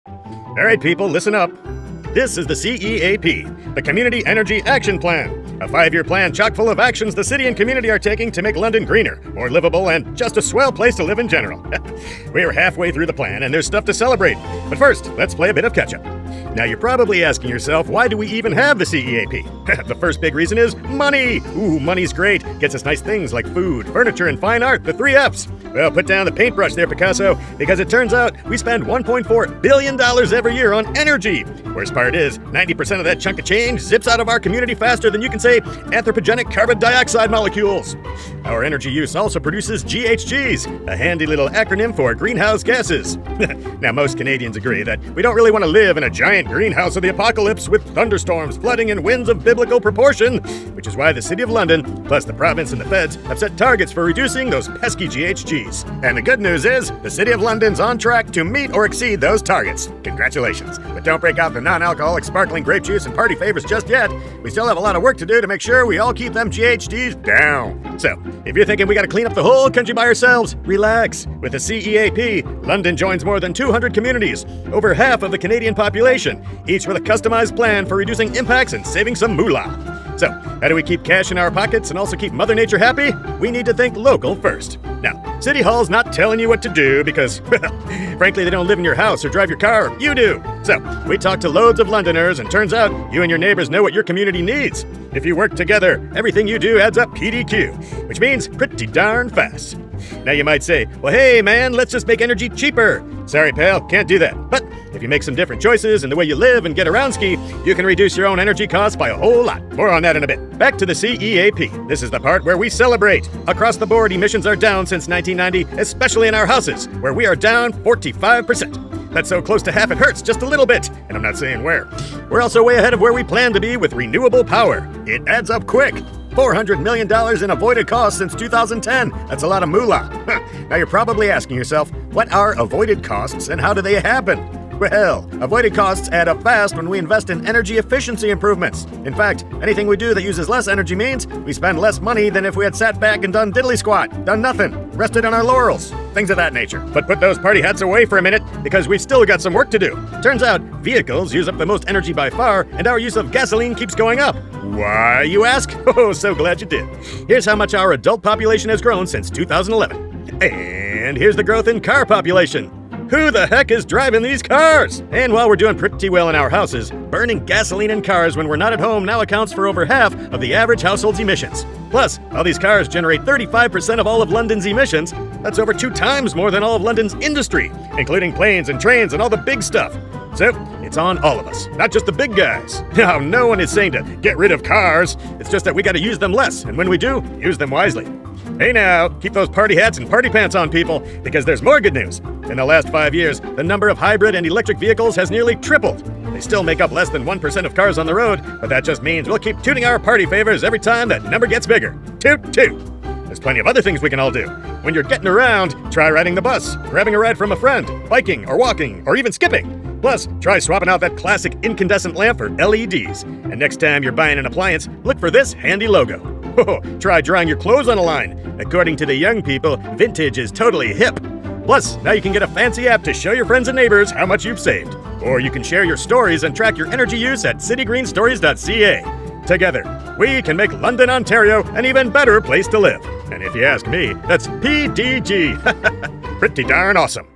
All right, people, listen up. This is the CEAP, the Community Energy Action Plan, a 5-year plan chock full of actions the city and community are taking to make London greener, more livable, and just a swell place to live in general. We're halfway through the plan, and there's stuff to celebrate. But first, let's play a bit of catch-up. Now, you're probably asking yourself, why do we even have the CEAP? The first big reason is money. Ooh, money's great. Gets us nice things like food, furniture, and fine art, the 3 Fs. Well, put down the paintbrush there, Picasso, because it turns out we spend $1.4 billion every year on energy. Worst part is, 90% of that chunk of change zips out of our community faster than you can say anthropogenic carbon dioxide molecules. Our energy use also produces GHGs, a handy little acronym for greenhouse gases. Now, most Canadians agree that we don't really want to live in a giant greenhouse of the apocalypse with thunderstorms, flooding, and winds of biblical proportion, which is why the City of London, plus the province and the feds, have set targets for reducing those pesky GHGs. And the good news is, the City of London's on track to meet or exceed those targets. Congratulations. But don't break out the non-alcoholic sparkling grape juice and party favors just yet. We still have a lot of work to do to make sure we all keep them GHGs down. So, if you're thinking we gotta clean up the whole country by ourselves, relax. With the CEAP, London joins more than 200 communities, over half of the Canadian population, each with a customized plan for reducing impacts and saving some moolah. So, how do we keep cash in our pockets and also keep Mother Nature happy? We need to think local first. Now, City Hall's not telling you what to do because, well, frankly, they don't live in your house or drive your car. You do. So, we talked to loads of Londoners, and turns out you and your neighbors know what your community needs. If you work together, everything you do adds up PDQ, which means pretty darn fast. Now you might say, well, hey man, let's just make energy cheaper. Sorry pal, can't do that. But if you make some different choices in the way you live and get around ski, you can reduce your own energy costs by a whole lot. More on that in a bit. Back to the CEAP. This is the part where we celebrate. Across the board, emissions are down since 1990, especially in our houses, where we are down 45%. That's so close to half it hurts just a little bit, and I'm not saying where. We're also way ahead of where we plan to be with renewable power. It adds up quick. $400 million in avoided costs since 2010. That's a lot of moolah. Now you're probably asking yourself, what are avoided costs and how do they happen? Well, avoided costs add up fast when we invest in energy efficiency improvements. In fact, anything we do that uses less energy means we spend less money than if we had sat back and done diddly squat, done nothing, rested on our laurels, things of that nature. But put those party hats away for a minute, because we've still got some work to do. Turns out, vehicles use up the most energy by far, and our use of gasoline keeps going up. Why, you ask? Oh, so glad you did. Here's how much our adult population has grown since 2011. And here's the growth in car population. Who the heck is driving these cars? And while we're doing pretty well in our houses, burning gasoline in cars when we're not at home now accounts for over half of the average household's emissions. Plus, all these cars generate 35% of all of London's emissions. That's over 2 times more than all of London's industry, including planes and trains and all the big stuff. So, it's on all of us, not just the big guys. Now, no one is saying to get rid of cars. It's just that we gotta use them less, and when we do, use them wisely. Hey now, keep those party hats and party pants on, people, because there's more good news. In the last 5 years, the number of hybrid and electric vehicles has nearly tripled. They still make up less than 1% of cars on the road, but that just means we'll keep tooting our party favors every time that number gets bigger. Toot, toot. There's plenty of other things we can all do. When you're getting around, try riding the bus, grabbing a ride from a friend, biking or walking, or even skipping. Plus, try swapping out that classic incandescent lamp for LEDs. And next time you're buying an appliance, look for this handy logo. Try drying your clothes on a line. According to the young people, vintage is totally hip. Plus, now you can get a fancy app to show your friends and neighbors how much you've saved. Or you can share your stories and track your energy use at citygreenstories.ca. Together, we can make London, Ontario an even better place to live. And if you ask me, that's PDG. Pretty darn awesome.